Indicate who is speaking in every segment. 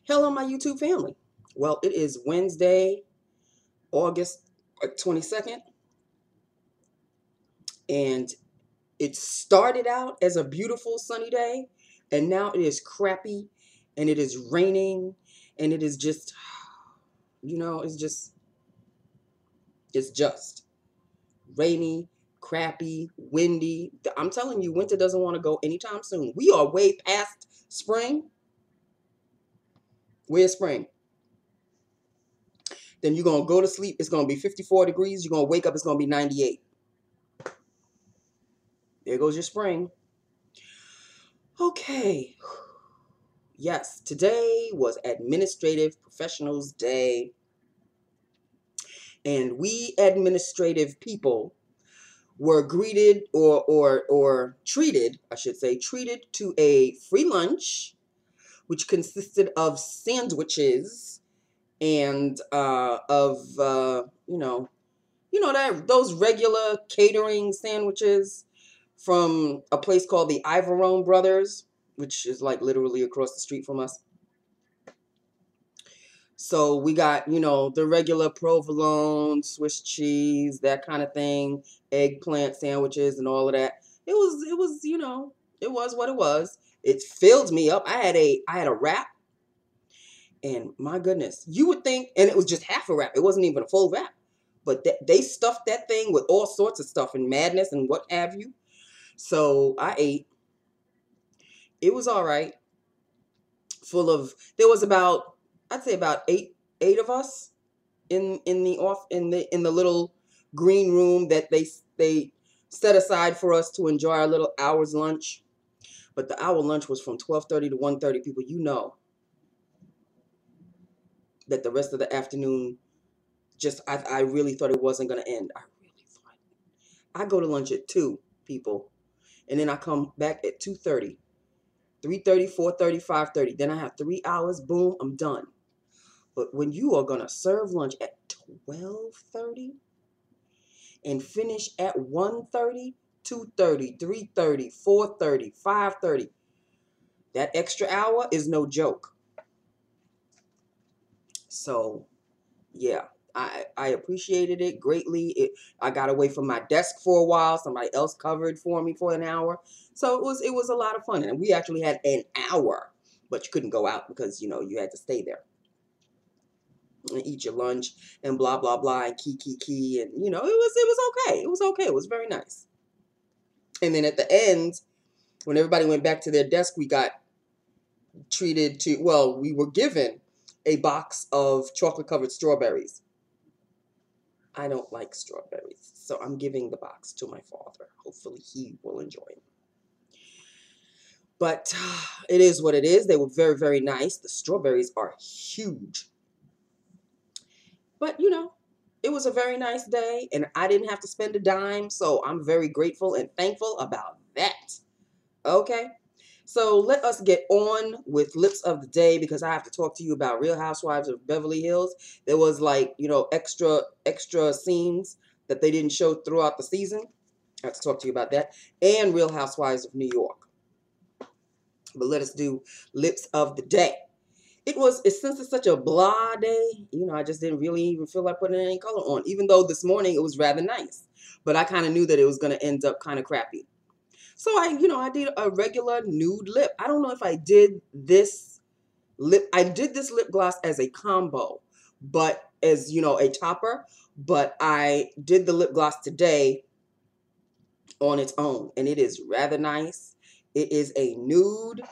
Speaker 1: Hello, my YouTube family. Well, it is Wednesday, August 22nd, and it started out as a beautiful sunny day, and now it is crappy, and it is raining, and it is just, it's just rainy, crappy, windy. I'm telling you, winter doesn't want to go anytime soon. We are way past spring. Where's spring? Then you're going to go to sleep. It's going to be 54 degrees. You're going to wake up. It's going to be 98. There goes your spring. Okay. Yes, today was Administrative Professionals Day. And we administrative people were greeted or treated, I should say, treated to a free lunch, which consisted of sandwiches and that those regular catering sandwiches from a place called the Ivorone Brothers, which is like literally across the street from us. So we got, the regular provolone, Swiss cheese, that kind of thing, eggplant sandwiches and all of that. It was, it was what it was. It filled me up. I had a wrap, and my goodness, you would think, and it was just half a wrap. It wasn't even a full wrap. But they stuffed that thing with all sorts of stuff and madness and what have you. So I ate. It was all right. There was about, I'd say about eight of us in the little green room that they set aside for us to enjoy our little hour's lunch. But the hour lunch was from 12:30 to 1:30. People, that the rest of the afternoon, I really thought it wasn't going to end. I really thought. I go to lunch at 2, people, and then I come back at 2:30. 3:30, 4:30, 5:30. Then I have 3 hours. Boom, I'm done. But when you are going to serve lunch at 12:30 and finish at 1:30, 2:30, 3:30, 4:30, 5:30, that extra hour is no joke. So, yeah, I appreciated it greatly. I got away from my desk for a while. Somebody else covered for me for an hour. So it was a lot of fun. And we actually had an hour, but you couldn't go out because, you had to stay there and eat your lunch and blah, blah, blah, and key. And, it was okay. It was okay. It was very nice. And then at the end, when everybody went back to their desk, we got we were given a box of chocolate-covered strawberries. I don't like strawberries, so I'm giving the box to my father. Hopefully he will enjoy it. But it is what it is. They were very, very nice. The strawberries are huge. But, it was a very nice day, and I didn't have to spend a dime, so I'm very grateful and thankful about that. Okay? So let us get on with Lips of the Day, because I have to talk to you about Real Housewives of Beverly Hills. There was extra scenes that they didn't show throughout the season. I have to talk to you about that. And Real Housewives of New York. But let us do Lips of the Day. Since it's such a blah day, I just didn't really even feel like putting any color on, even though this morning it was rather nice. But I kind of knew that it was going to end up kind of crappy. So I did a regular nude lip. I don't know if I did this lip. I did this lip gloss as a combo, but as, a topper. But I did the lip gloss today on its own, and it is rather nice. It is a nude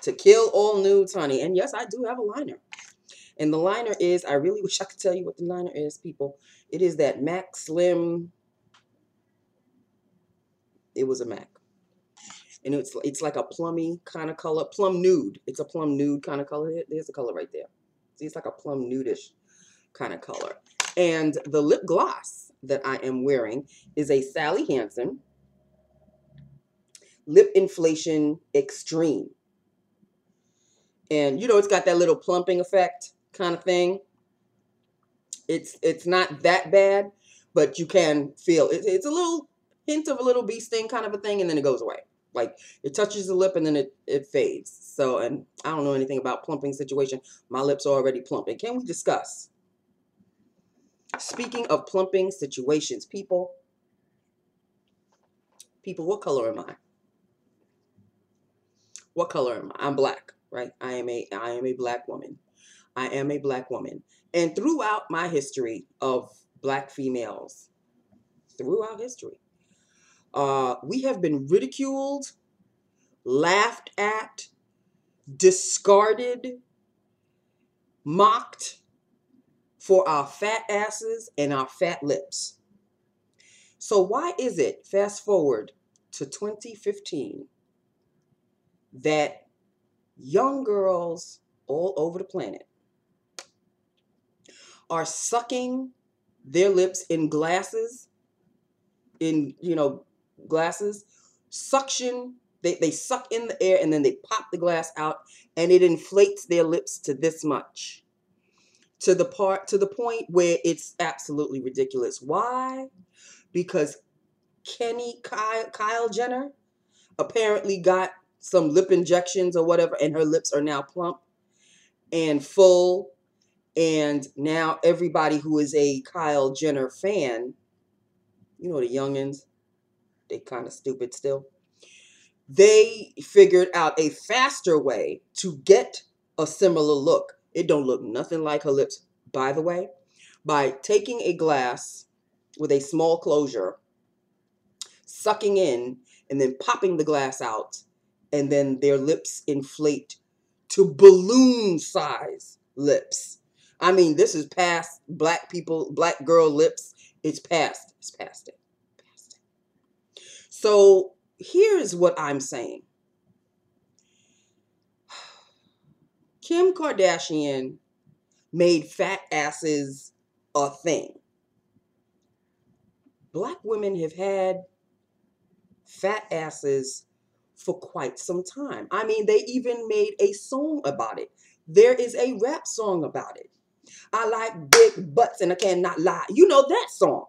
Speaker 1: to kill all nudes, honey. And yes, I do have a liner. And the liner is, I really wish I could tell you what the liner is, people. It is that MAC Slim. It was a MAC. And it's like a plummy kind of color, plum nude. It's a plum nude kind of color. There's the color right there. See, it's like a plum nudish kind of color. And the lip gloss that I am wearing is a Sally Hansen Lip Inflation Xtreme. And, it's got that little plumping effect kind of thing. It's not that bad, but you can feel it. It's a little hint of a little bee sting kind of a thing, and then it goes away. Like it touches the lip and then it fades. So, and I don't know anything about plumping situation. My lips are already plumping. Can we discuss? Speaking of plumping situations, people, what color am I? What color am I? I'm black, right? I am a black woman. I am a black woman. And throughout my history of black females, throughout history, we have been ridiculed, laughed at, discarded, mocked for our fat asses and our fat lips. So why is it, fast forward to 2015, that young girls all over the planet are sucking their lips in glasses, glasses, suction, they suck in the air and then they pop the glass out and it inflates their lips to this much. To the point where it's absolutely ridiculous. Why? Because Kyle Jenner apparently got some lip injections or whatever, and her lips are now plump and full. And now everybody who is a Kyle Jenner fan, the youngins, they kind of stupid still. They figured out a faster way to get a similar look. It don't look nothing like her lips, by the way, by taking a glass with a small closure, sucking in, and then popping the glass out, and then their lips inflate to balloon size lips. I mean, this is past black girl lips. It's past it. So here's what I'm saying. Kim Kardashian made fat asses a thing. Black women have had fat asses for quite some time. I mean, they even made a song about it. There is a rap song about it. I like big butts and I cannot lie. You know that song.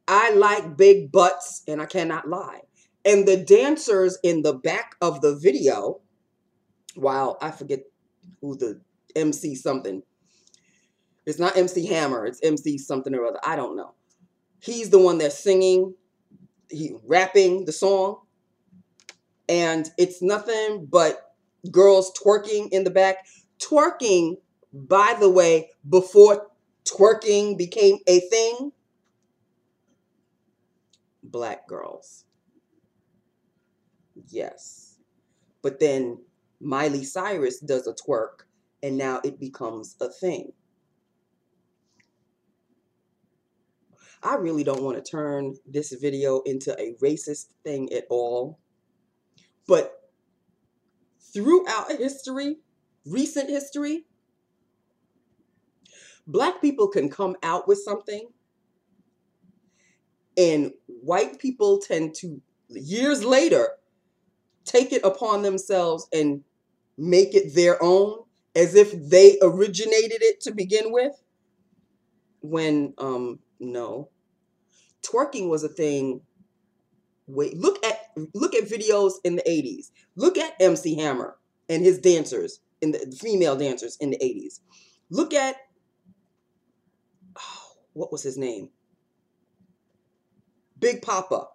Speaker 1: I like big butts and I cannot lie. And the dancers in the back of the video, while I forget who the MC something. It's not MC Hammer. It's MC something or other. I don't know. He's the one that's singing, rapping the song. And it's nothing but girls twerking in the back. Twerking, by the way, before twerking became a thing, black girls. Yes. But then Miley Cyrus does a twerk and now it becomes a thing. I really don't want to turn this video into a racist thing at all. But throughout history, recent history, black people can come out with something and white people tend to, years later, take it upon themselves and make it their own as if they originated it to begin with. When, no. Twerking was a thing. Wait, look at videos in the 80s. Look at MC Hammer and his dancers, the female dancers in the 80s. Look at, what was his name? Big Papa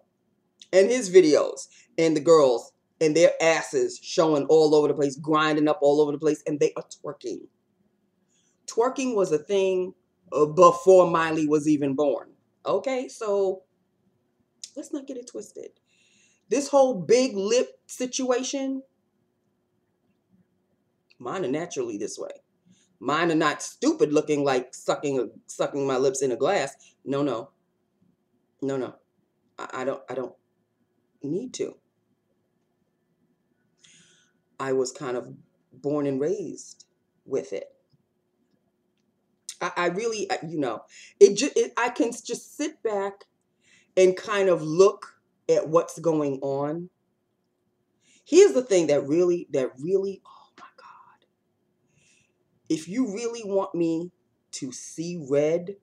Speaker 1: and his videos, and the girls and their asses showing all over the place, grinding up all over the place, and they are twerking. Twerking was a thing before Miley was even born. Okay, so let's not get it twisted. This whole big lip situation, mine are naturally this way. Mine are not stupid looking like sucking my lips in a glass. No. I don't need to. I was kind of born and raised with it. I really, I can just sit back and kind of look at what's going on. Here's the thing that really, oh my God. If you really want me to see red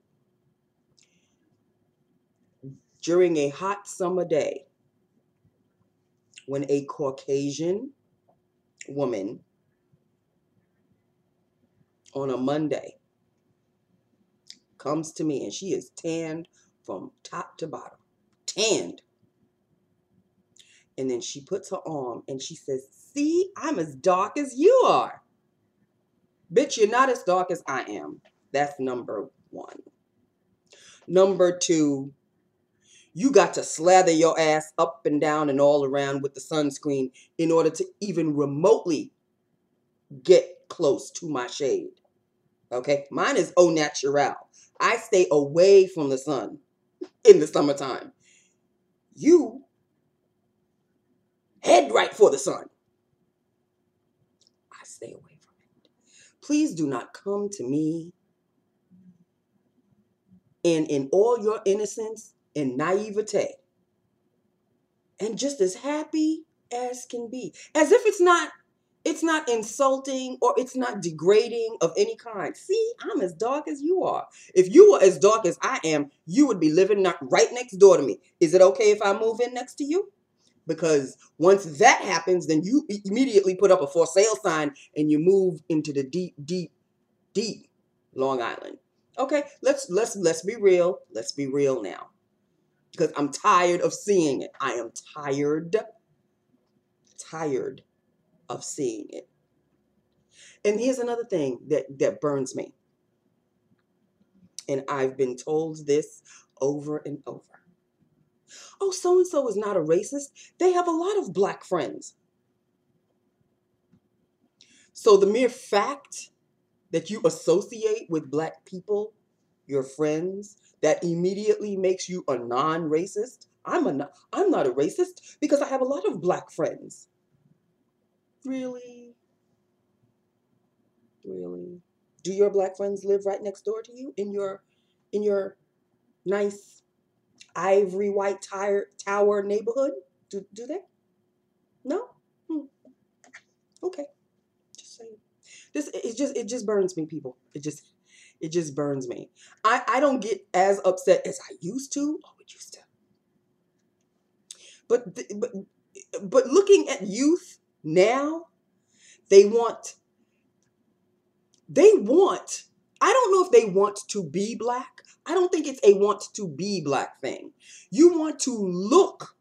Speaker 1: during a hot summer day, when a Caucasian woman on a Monday comes to me and she is tanned from top to bottom. Tanned. And then she puts her arm and she says, see, I'm as dark as you are. Bitch, you're not as dark as I am. That's number one. Number two, you got to slather your ass up and down and all around with the sunscreen in order to even remotely get close to my shade. Okay? Mine is au naturel. I stay away from the sun in the summertime. You head right for the sun. I stay away from it. Please do not come to me and in all your innocence and naivete and just as happy as can be, as if it's not insulting or it's not degrading of any kind. See, I'm as dark as you are. If you were as dark as I am, you would be living right next door to me. Is it okay if I move in next to you? Because once that happens, then you immediately put up a for sale sign and you move into the deep, deep, deep Long Island. Okay, let's be real. Let's be real now. Because I'm tired of seeing it. I am tired of seeing it. And here's another thing that burns me. And I've been told this over and over. Oh, so-and-so is not a racist. They have a lot of black friends. So the mere fact that you associate with black people, your friends, that immediately makes you a non-racist. I'm not a racist because I have a lot of black friends. Really? Really? Do your black friends live right next door to you in your nice ivory white tower neighborhood? Do they? No? Okay. Just saying. It just burns me, people. It just burns me. I don't get as upset as I used to. Oh, it used to. But looking at youth now, they want, I don't know if they want to be black. I don't think it's a want to be black thing. You want to look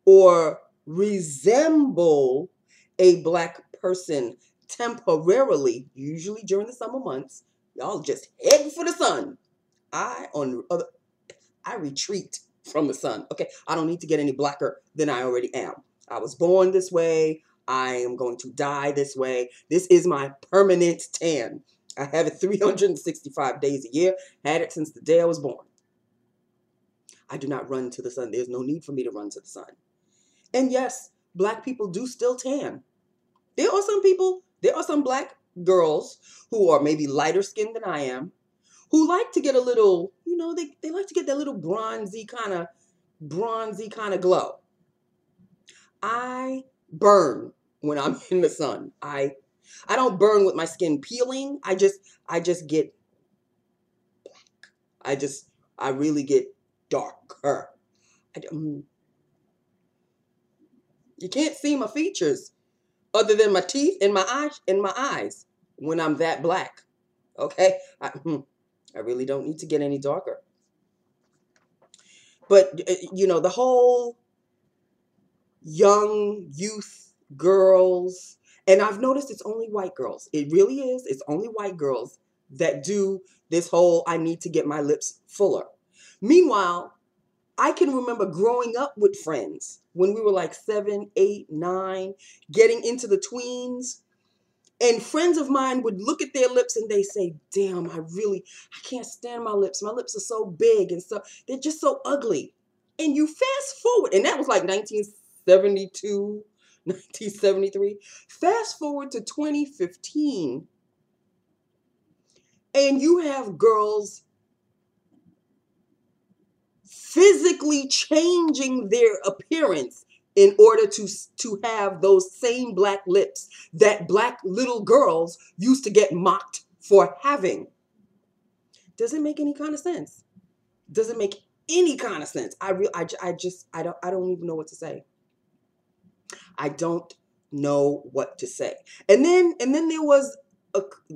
Speaker 1: or resemble a black person temporarily, usually during the summer months. Y'all just heading for the sun. I retreat from the sun. Okay, I don't need to get any blacker than I already am. I was born this way. I am going to die this way. This is my permanent tan. I have it 365 days a year. Had it since the day I was born. I do not run to the sun. There's no need for me to run to the sun. And yes, black people do still tan. There are some black girls who are maybe lighter skinned than I am, who like to get a little, they like to get that little bronzy kind of glow. I burn when I'm in the sun. I don't burn with my skin peeling. I just get black. I really get darker. You can't see my features other than my teeth and my eyes when I'm that black. Okay? I really don't need to get any darker. But, the whole young youth girls, and I've noticed it's only white girls. It really is. It's only white girls that do this whole, I need to get my lips fuller. Meanwhile, I can remember growing up with friends when we were like 7, 8, 9, getting into the tweens. And friends of mine would look at their lips and they say, damn, I can't stand my lips. My lips are so big and so they're just so ugly. And you fast forward, and that was like 1972, 1973. Fast forward to 2015, and you have girls physically changing their appearance in order to have those same black lips that black little girls used to get mocked for having. Doesn't make any kind of sense. Doesn't make any kind of sense. I don't even know what to say. I don't know what to say. And then there was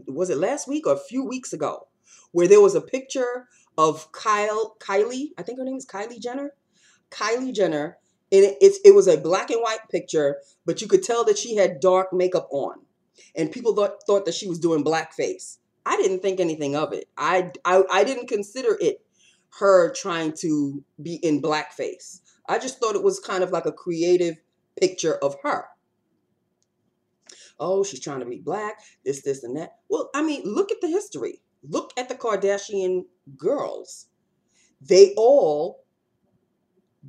Speaker 1: was it last week or a few weeks ago, where there was a picture of Kylie, I think her name is Kylie Jenner. Kylie Jenner, and it was a black and white picture, but you could tell that she had dark makeup on, and people thought that she was doing blackface. I didn't think anything of it. I didn't consider it her trying to be in blackface. I just thought it was kind of like a creative picture of her. Oh, she's trying to be black, this, and that. Well, I mean, look at the history. Look at the Kardashian girls. They all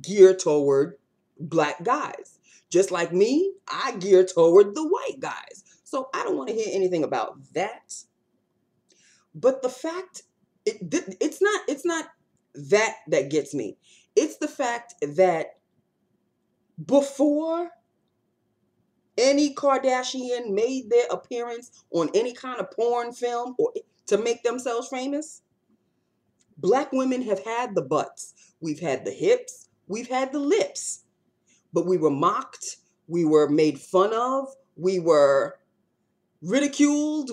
Speaker 1: gear toward black guys. Just like me, I gear toward the white guys. So I don't want to hear anything about that. But the fact, it's not that gets me. It's the fact that before any Kardashian made their appearance on any kind of porn film or to make themselves famous, black women have had the butts. We've had the hips. We've had the lips. But we were mocked. We were made fun of. We were ridiculed.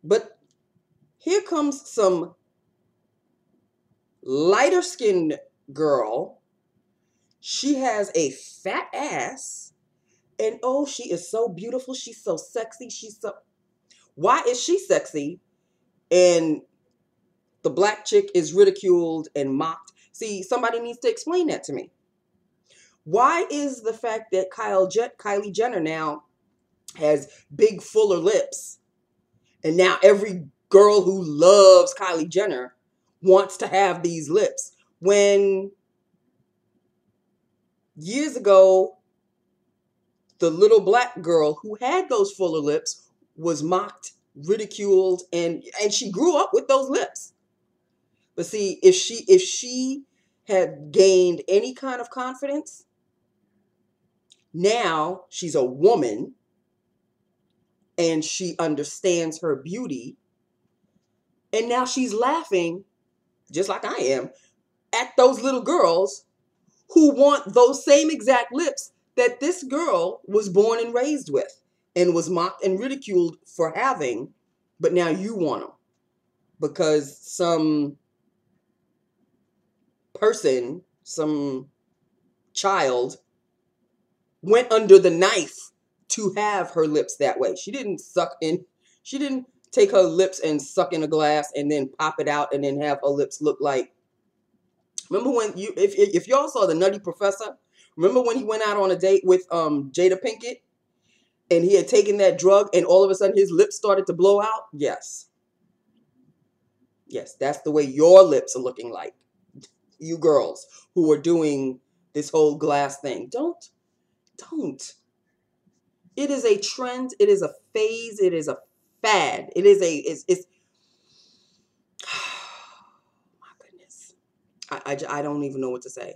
Speaker 1: But here comes some lighter skinned girl. She has a fat ass. And oh, she is so beautiful. She's so sexy. Why is she sexy? And the black chick is ridiculed and mocked. See, somebody needs to explain that to me. Why is the fact that Kylie Jenner now has big, fuller lips, and now every girl who loves Kylie Jenner wants to have these lips, when years ago, the little black girl who had those fuller lips was mocked, ridiculed, and she grew up with those lips. But see, if she had gained any kind of confidence, now she's a woman and she understands her beauty. And now she's laughing, just like I am, at those little girls who want those same exact lips that this girl was born and raised with and was mocked and ridiculed for having. But now you want them because some person, some child went under the knife to have her lips that way. She didn't take her lips and suck in a glass and then pop it out and then have her lips look like. Remember when if y'all saw The Nutty Professor, remember when he went out on a date with Jada Pinkett and he had taken that drug and all of a sudden his lips started to blow out? Yes. Yes, that's the way your lips are looking like. You girls who are doing this whole glass thing. Don't. It is a trend. It is a phase. It is a fad. It's my goodness. I don't even know what to say.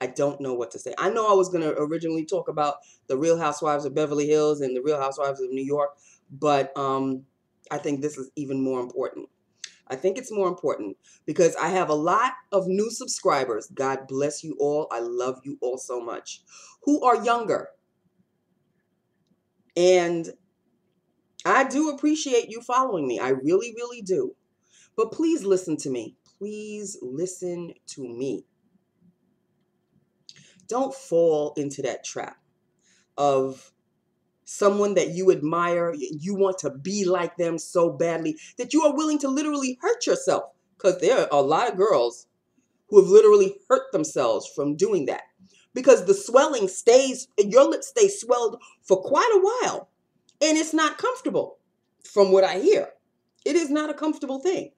Speaker 1: I don't know what to say. I know I was going to originally talk about the Real Housewives of Beverly Hills and the Real Housewives of New York, but I think this is even more important. I think it's more important because I have a lot of new subscribers. God bless you all. I love you all so much. Who are younger. And I do appreciate you following me. I really, really do. But please listen to me. Please listen to me. Don't fall into that trap of someone that you admire. You want to be like them so badly that you are willing to literally hurt yourself. Because there are a lot of girls who have literally hurt themselves from doing that. Because the swelling stays, your lips stay swelled for quite a while. And it's not comfortable, from what I hear. It is not a comfortable thing.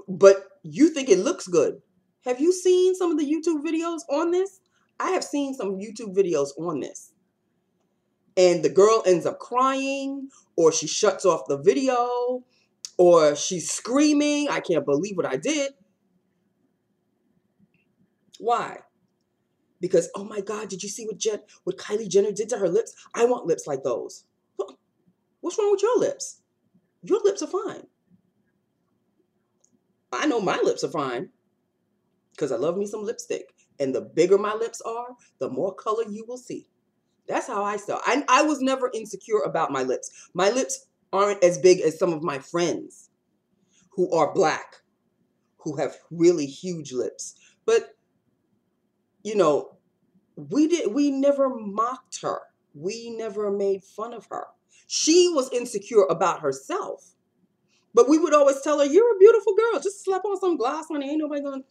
Speaker 1: But you think it looks good. Have you seen some of the YouTube videos on this? I have seen some YouTube videos on this. And the girl ends up crying, or she shuts off the video, or she's screaming, I can't believe what I did. Why? Because, oh my God, did you see what Kylie Jenner did to her lips? I want lips like those. What's wrong with your lips? Your lips are fine. I know my lips are fine because I love me some lipstick. And the bigger my lips are, the more color you will see. That's how I saw. I was never insecure about my lips. My lips aren't as big as some of my friends who are black, who have really huge lips. But, you know, we never mocked her. We never made fun of her. She was insecure about herself. But we would always tell her, you're a beautiful girl. Just slap on some gloss, honey. Ain't nobody gonna,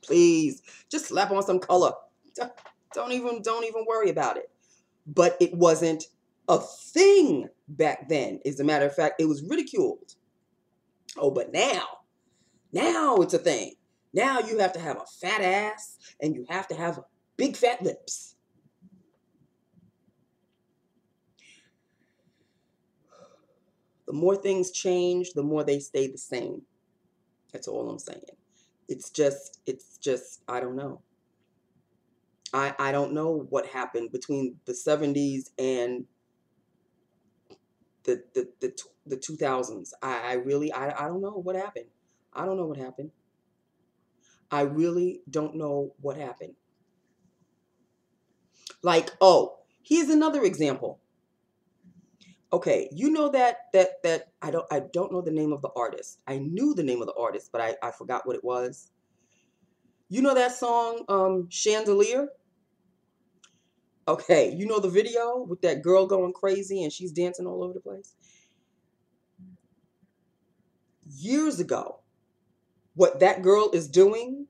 Speaker 1: please, just slap on some color. Don't even worry about it. But it wasn't a thing back then. As a matter of fact, it was ridiculed. Oh, but now it's a thing. Now you have to have a fat ass and you have to have big fat lips. The more things change, the more they stay the same. That's all I'm saying. It's just, I don't know. I don't know what happened between the 70s and the 2000s. I really, I don't know what happened. I don't know what happened. I really don't know what happened. Like, oh, here's another example. Okay, you know that I don't know the name of the artist. I knew the name of the artist, but I forgot what it was. You know that song, Chandelier? Okay, you know the video with that girl going crazy and she's dancing all over the place? Years ago, what that girl is doing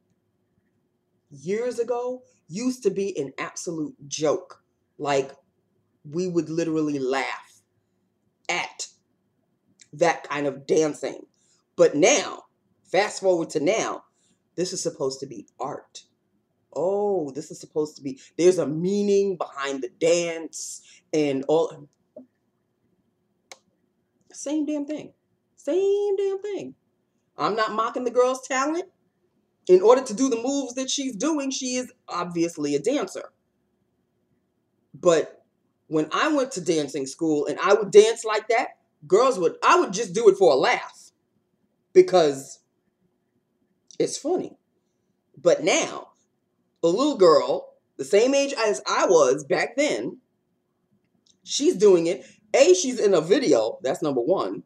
Speaker 1: years ago used to be an absolute joke. Like, we would literally laugh at that kind of dancing. But now, fast forward to now, this is supposed to be art. Oh, this is supposed to be, there's a meaning behind the dance and all. Same damn thing. Same damn thing. I'm not mocking the girl's talent. In order to do the moves that she's doing, she is obviously a dancer. But when I went to dancing school and I would dance like that, I would just do it for a laugh because it's funny. But now, a little girl, the same age as I was back then, she's doing it. A, she's in a video. That's number one.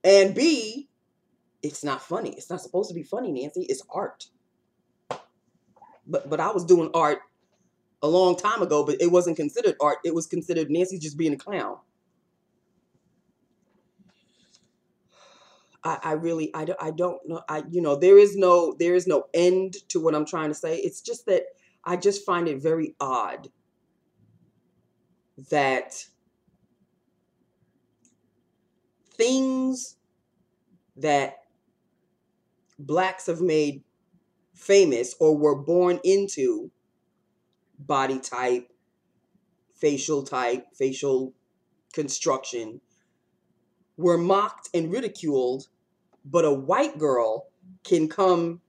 Speaker 1: And B, it's not funny. It's not supposed to be funny, Nancy. It's art. But I was doing art a long time ago, but it wasn't considered art. It was considered Nancy just being a clown. I don't know. There is no end to what I'm trying to say. It's just that I just find it very odd that things that blacks have made famous or were born into, body type, facial construction, were mocked and ridiculed, but a white girl can come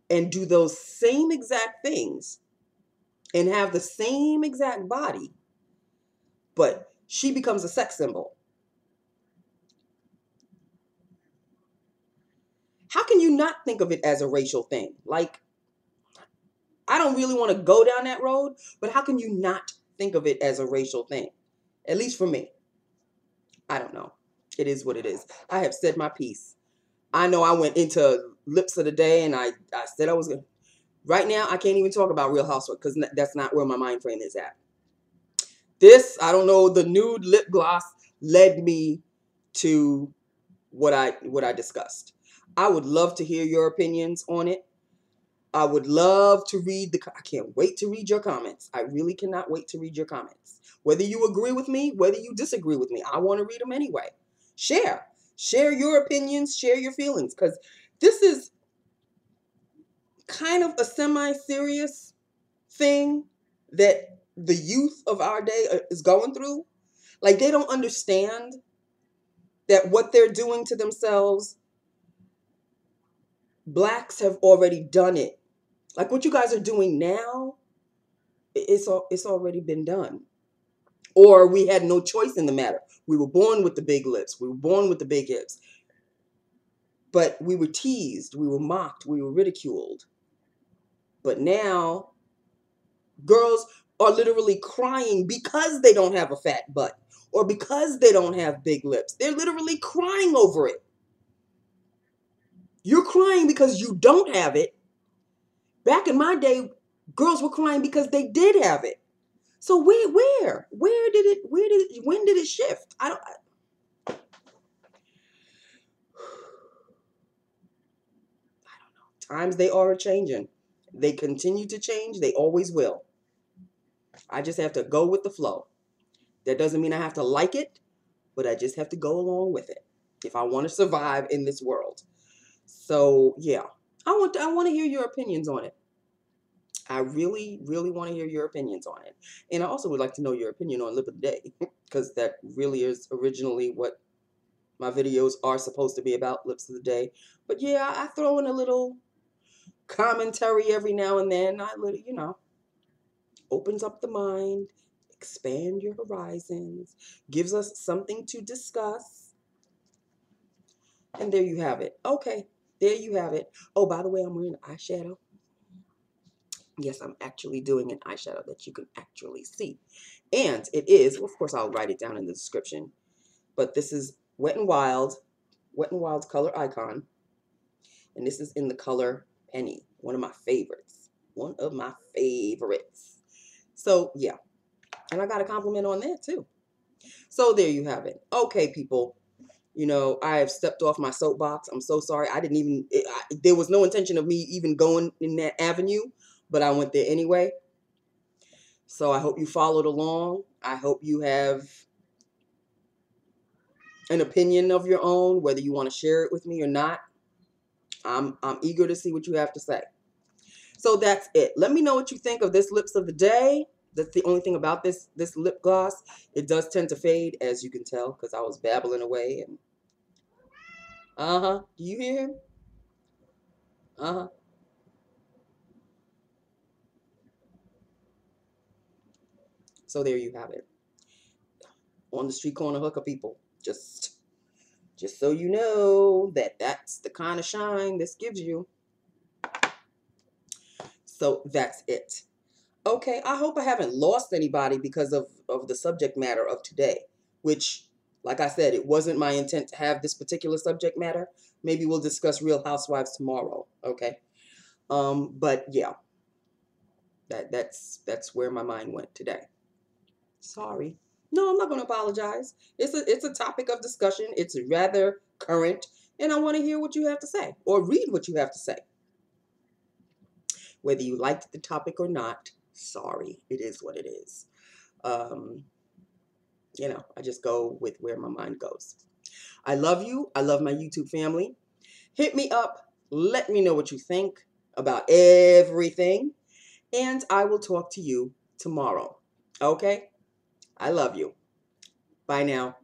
Speaker 1: and do those same exact things and have the same exact body, but she becomes a sex symbol. How can you not think of it as a racial thing? Like, I don't really want to go down that road, but how can you not think of it as a racial thing? At least for me. I don't know. It is what it is. I have said my piece. I know I went into lips of the day and I said I was going to. Right now, I can't even talk about Real Housewives because that's not where my mind frame is at. This, I don't know, the nude lip gloss led me to what I discussed. I would love to hear your opinions on it. I would love to I can't wait to read your comments. I really cannot wait to read your comments. Whether you agree with me, whether you disagree with me, I want to read them anyway. Share your opinions, share your feelings, because this is kind of a semi-serious thing that the youth of our day is going through. Like, they don't understand that what they're doing to themselves, blacks have already done it. Like, what you guys are doing now, it's already been done. Or we had no choice in the matter. We were born with the big lips. We were born with the big hips. But we were teased. We were mocked. We were ridiculed. But now girls are literally crying because they don't have a fat butt or because they don't have big lips. They're literally crying over it. You're crying because you don't have it. Back in my day, girls were crying because they did have it. So when did it shift? I don't know. Times they are changing. They continue to change. They always will. I just have to go with the flow. That doesn't mean I have to like it, but I just have to go along with it if I want to survive in this world. So yeah, I want to hear your opinions on it. I really, really want to hear your opinions on it. And I also would like to know your opinion on Lip of the Day, because that really is originally what my videos are supposed to be about, Lips of the Day. But yeah, I throw in a little commentary every now and then. Opens up the mind, expand your horizons, gives us something to discuss. And there you have it. Okay, there you have it. Oh, by the way, I'm wearing eyeshadow. Yes, I'm actually doing an eyeshadow that you can actually see. And it is, of course, I'll write it down in the description. But this is Wet n Wild's Color Icon. And this is in the color Penny. One of my favorites. One of my favorites. So, yeah. And I got a compliment on that, too. So, there you have it. Okay, people. I have stepped off my soapbox. I'm so sorry. There was no intention of me even going in that avenue, but I went there anyway. So I hope you followed along. I hope you have an opinion of your own, whether you want to share it with me or not. I'm eager to see what you have to say. So that's it. Let me know what you think of this Lips of the Day. That's the only thing about this lip gloss. It does tend to fade, as you can tell, because I was babbling away. And do you hear him? So there you have it. On the street corner hooker, people. Just so you know that's the kind of shine this gives you. So that's it. Okay, I hope I haven't lost anybody because of the subject matter of today, which, like I said, it wasn't my intent to have this particular subject matter. Maybe we'll discuss Real Housewives tomorrow, okay? But yeah, that's where my mind went today. Sorry. No, I'm not going to apologize. It's a topic of discussion. It's rather current, and I want to hear what you have to say or read what you have to say. Whether you liked the topic or not, sorry, it is what it is. I just go with where my mind goes. I love you. I love my YouTube family. Hit me up. Let me know what you think about everything. And I will talk to you tomorrow. Okay? I love you. Bye now.